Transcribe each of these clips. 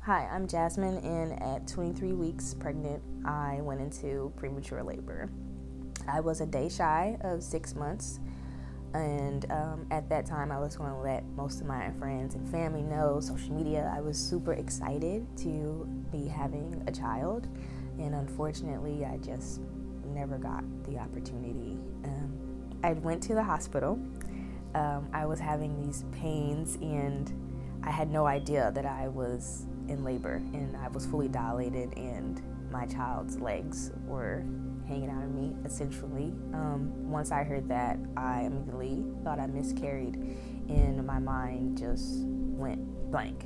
Hi, I'm Jasmine, and at 23 weeks pregnant, I went into premature labor. I was a day shy of 6 months, and at that time, I was going to let most of my friends and family know, social media. I was super excited to be having a child, and unfortunately, I just never got the opportunity. I went to the hospital. I was having these pains, and I had no idea that I was in labor, and I was fully dilated, and my child's legs were hanging out of me, essentially. Once I heard that, I immediately thought I miscarried, and my mind just went blank.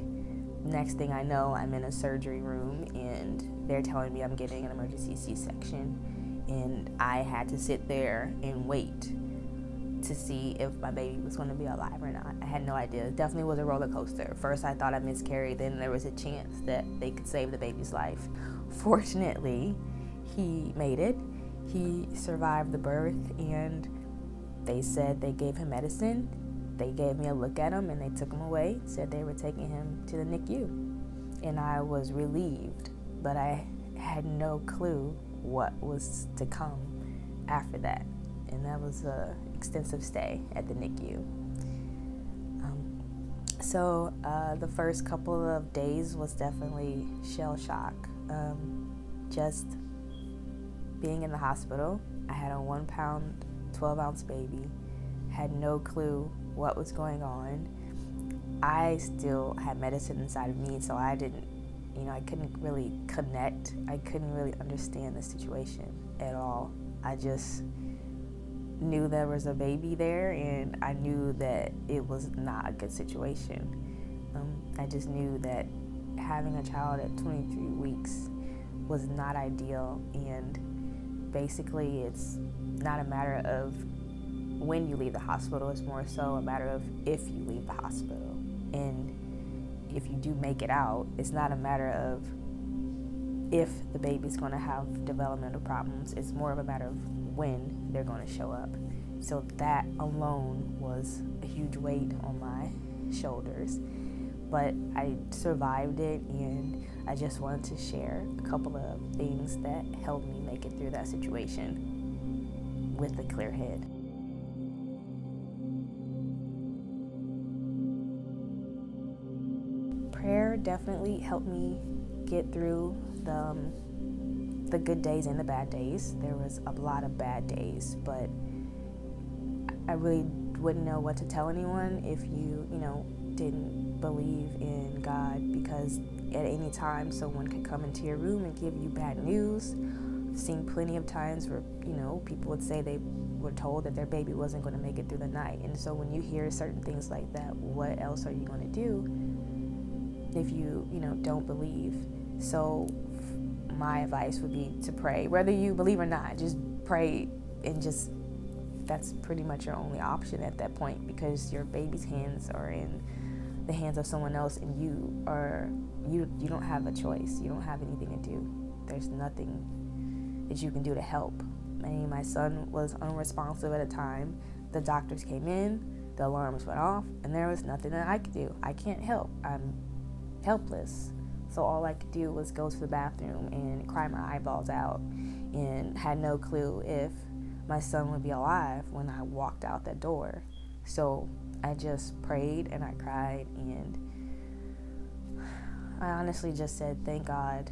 Next thing I know, I'm in a surgery room, and they're telling me I'm getting an emergency C-section, and I had to sit there and wait to see if my baby was going to be alive or not. I had no idea. It definitely was a roller coaster. First I thought I miscarried, then there was a chance that they could save the baby's life. Fortunately, he made it. He survived the birth, and they said they gave him medicine. They gave me a look at him, and they took him away, said they were taking him to the Nicu. And I was relieved, but I had no clue what was to come after that. And that was an extensive stay at the NICU. So the first couple of days was definitely shell shock. Just being in the hospital, I had a 1 pound, 12 ounce baby, had no clue what was going on. I still had medicine inside of me, so I didn't, I couldn't really connect. I couldn't really understand the situation at all. I just knew there was a baby there, and I knew that it was not a good situation. I just knew that having a child at 23 weeks was not ideal, and basically it's not a matter of when you leave the hospital, it's more so a matter of if you leave the hospital. And if you do make it out, it's not a matter of if the baby's going to have developmental problems, it's more of a matter of when they're going to show up. So that alone was a huge weight on my shoulders. But I survived it, and I just wanted to share a couple of things that helped me make it through that situation with a clear head. Prayer definitely helped me get through the good days and the bad days. There was a lot of bad days, but I really wouldn't know what to tell anyone if you didn't believe in God, because at any time someone could come into your room and give you bad news. I've seen plenty of times where people would say they were told that their baby wasn't going to make it through the night, and so when you hear certain things like that, what else are you going to do if you don't believe? So my advice would be to pray, whether you believe or not. Just pray, and that's pretty much your only option at that point, because your baby's hands are in the hands of someone else, and you don't have a choice. You don't have anything to do. There's nothing that you can do to help. My son was unresponsive at a time. The doctors came in, the alarms went off, and there was nothing that I could do. I can't help. I'm helpless. So all I could do was go to the bathroom and cry my eyeballs out, and had no clue if my son would be alive when I walked out that door. So I just prayed and I cried, and I honestly just said, thank God.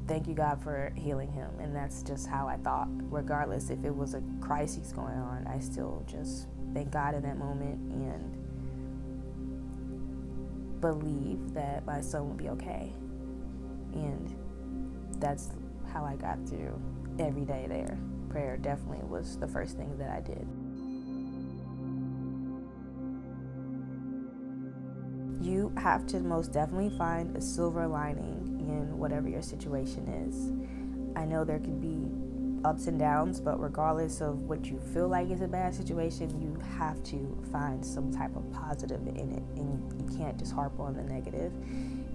Thank you, God, for healing him. And that's just how I thought. Regardless if it was a crisis going on, I still just thank God in that moment and believe that my son would be okay. And that's how I got through every day there. Prayer definitely was the first thing that I did. You have to most definitely find a silver lining in whatever your situation is. I know there can be ups and downs, but regardless of what you feel like is a bad situation, you have to find some type of positive in it, and you can't just harp on the negative.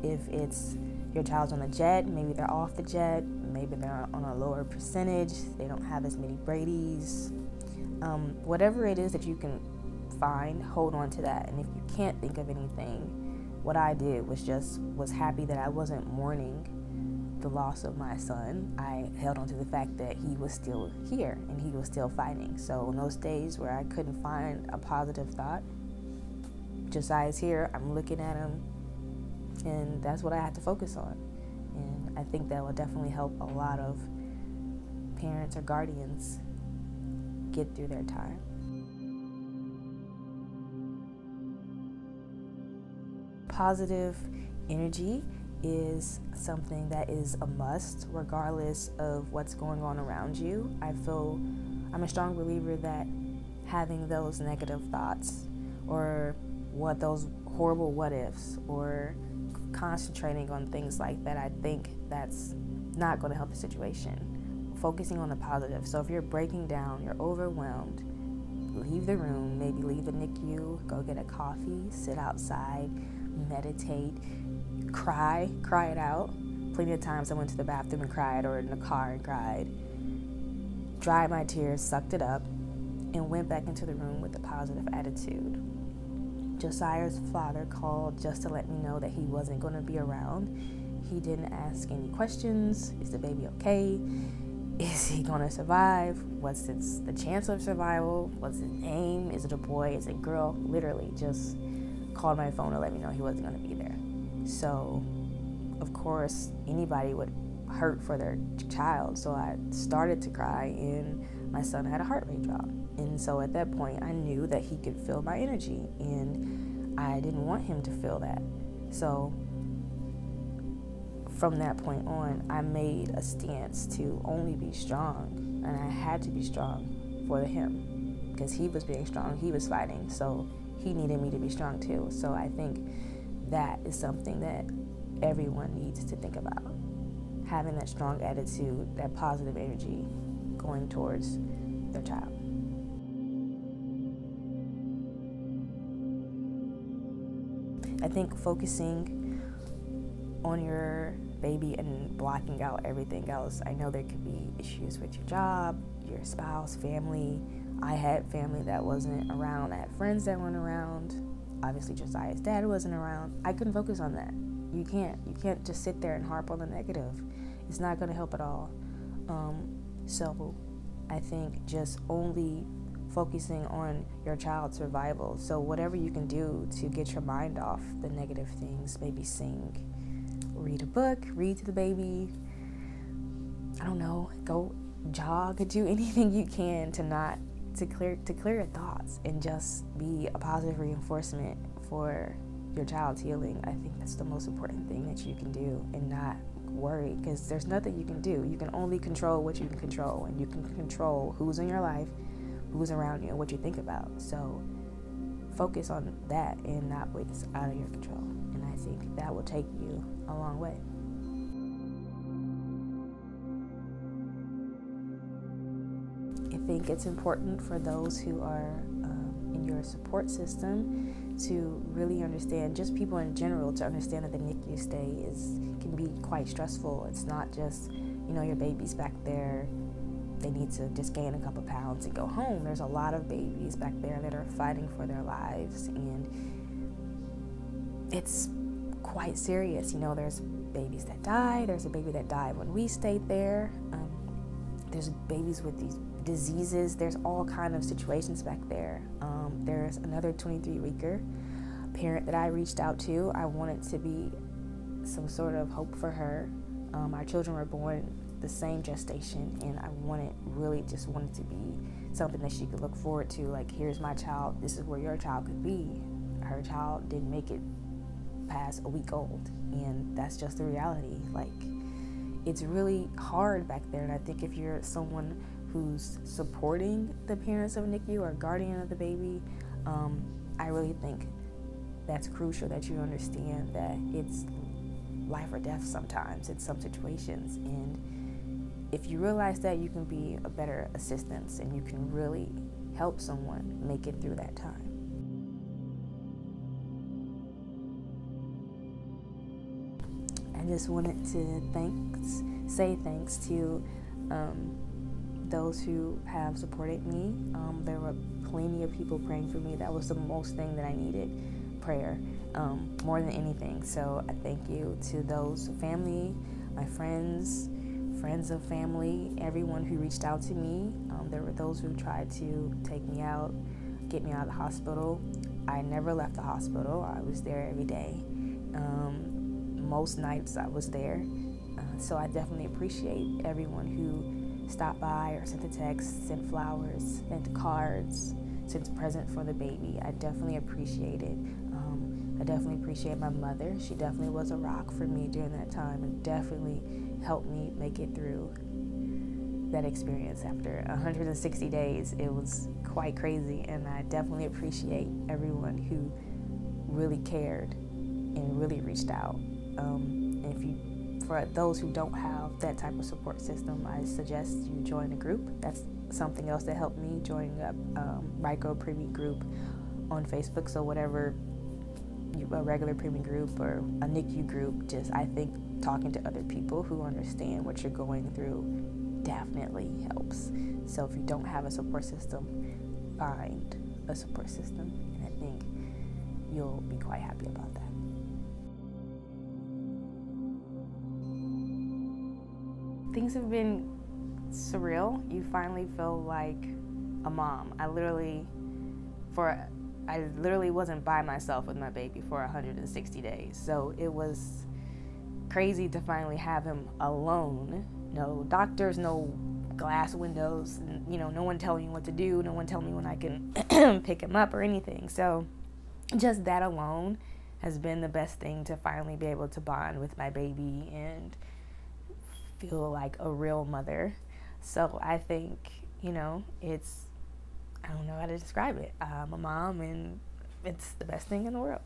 If it's your child's on a jet, maybe they're off the jet, maybe they're on a lower percentage, they don't have as many Brady's. Whatever it is that you can find, hold on to that. And if you can't think of anything, what I did was happy that I wasn't mourning the loss of my son. I held on to the fact that he was still here and he was still fighting. So in those days where I couldn't find a positive thought, Josiah's here, I'm looking at him, and that's what I had to focus on. And I think that will definitely help a lot of parents or guardians get through their time. Positive energy is something that is a must regardless of what's going on around you. I'm a strong believer that having those negative thoughts or those horrible what ifs or concentrating on things like that, I think that's not going to help the situation. Focusing on the positive. So if you're breaking down, you're overwhelmed, leave the room, maybe leave the NICU, go get a coffee, sit outside, meditate, cry it out. Plenty of times I went to the bathroom and cried, or in the car and cried. Dried my tears, sucked it up, and went back into the room with a positive attitude. Josiah's father called just to let me know that he wasn't going to be around. He didn't ask any questions. Is the baby okay? Is he going to survive? What's the chance of survival? What's his name? Is it a boy? Is it a girl? Literally just called my phone to let me know he wasn't going to be there. So, of course, anybody would hurt for their child. So I started to cry, and my son had a heart rate drop. And so at that point, I knew that he could feel my energy, and I didn't want him to feel that. So from that point on, I made a stance to only be strong, and I had to be strong for him because he was being strong. He was fighting, so he needed me to be strong too. So I think that is something that everyone needs to think about. Having that strong attitude, that positive energy going towards their child. I think focusing on your baby and blocking out everything else. I know there could be issues with your job, your spouse, family. I had family that wasn't around. I had friends that weren't around. Obviously, Josiah's dad wasn't around. I couldn't focus on that. You can't just sit there and harp on the negative. It's not going to help at all. So I think just only focusing on your child's survival. So whatever you can do to get your mind off the negative things, maybe sing, read a book, read to the baby, I don't know, go jog, do anything you can to clear your thoughts and just be a positive reinforcement for your child's healing. I think that's the most important thing that you can do, and not worry, because there's nothing you can do. You can only control what you can control, and you can control who's in your life, who's around you, and what you think about. So focus on that and not what's out of your control, and I think that will take you a long way. I think it's important for those who are in your support system to really understand, just people in general, to understand that the NICU stay can be quite stressful. It's not just, your baby's back there, they need to just gain a couple pounds and go home. There's a lot of babies back there that are fighting for their lives, and it's quite serious. There's babies that die. There's a baby that died when we stayed there. There's babies with these diseases. There's all kind of situations back there. There's another 23-weeker parent that I reached out to. I wanted to be some sort of hope for her. Our children were born the same gestation, and I really just wanted to be something that she could look forward to. Like, here's my child, this is where your child could be. Her child didn't make it past a week old, and that's just the reality. Like, it's really hard back there, and I think if you're someone who's supporting the parents of NICU or guardian of the baby, I really think that's crucial that you understand that it's life or death sometimes in some situations. And if you realize that, you can be a better assistance, and you can really help someone make it through that time. I just wanted to say thanks to those who have supported me. There were plenty of people praying for me. That was the most thing that I needed. prayer more than anything. So I thank you to those family, my friends of family, everyone who reached out to me. There were those who tried to take me out, get me out of the hospital. I never left the hospital. I was there every day. Most nights I was there. So I definitely appreciate everyone who stopped by or sent a text, sent flowers, sent cards, sent a present for the baby. I definitely appreciate it. I definitely appreciate my mother. She definitely was a rock for me during that time and definitely helped me make it through that experience. After 160 days, it was quite crazy, and I definitely appreciate everyone who really cared and really reached out. And for those who don't have that type of support system, I suggest you join a group. That's something else that helped me, joining a micro-preemie group on Facebook. So whatever, a regular preemie group or a Nicu group, just I think talking to other people who understand what you're going through definitely helps. So if you don't have a support system, find a support system, and I think you'll be quite happy about that. Things have been surreal. You finally feel like a mom. I literally wasn't by myself with my baby for 160 days. So it was crazy to finally have him alone. No doctors, no glass windows, no one telling me what to do, no one telling me when I can pick him up or anything. So just that alone has been the best thing, to finally be able to bond with my baby and feel like a real mother. So I think, I don't know how to describe it. I'm a mom, and it's the best thing in the world.